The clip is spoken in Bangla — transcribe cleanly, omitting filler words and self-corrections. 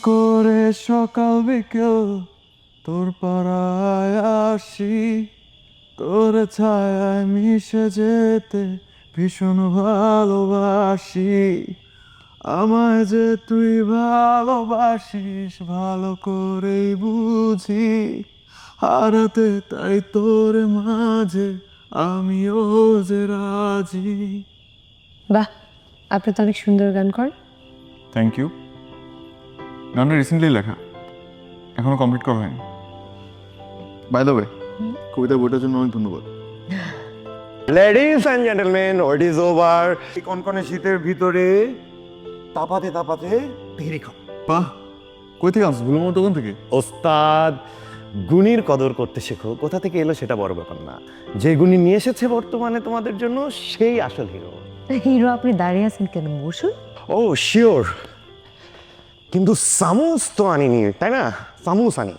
করে সকাল বিকেল তোর পাড়ায় আসি, তোর ছায়ায় মিশে যেতে ভীষণ ভালোবাসি। আমায় যে তুই ভালোবাসিস ভালো করেই বুঝি, হারাতে তাই তোর মাঝে আমিও যে রাজি। বাহ, আপনি তো অনেক সুন্দর গান করেন। Thank you. গানটা রিসেন্টলি লেখা, এখনো কমপ্লিট করা হয়নি। বাই দ্য ওয়ে, কবিতা বইটার জন্য অনেক ধন্যবাদ। Ladies and gentleman, what is over. কনকনে শীতের ভিতরে তাপাতে তাপাতে তেহরি খাও। বাহ, কই থেকে আনছিস? ভুলের মতো দোকান থেকে? ওস্তাদ, গুণীর কদর করতে শেখো। কোথা থেকে এলো সেটা বড় ব্যাপার না, যে গুণী নিয়ে এসেছে বর্তমানে তোমাদের জন্য সেই আসল হিরো। হিরো, আপনি দাঁড়িয়ে আছেন কেন? বসুন। ও শিওর, কিন্তু সামুস তো আনিনি, তাই না? সামুস আনি।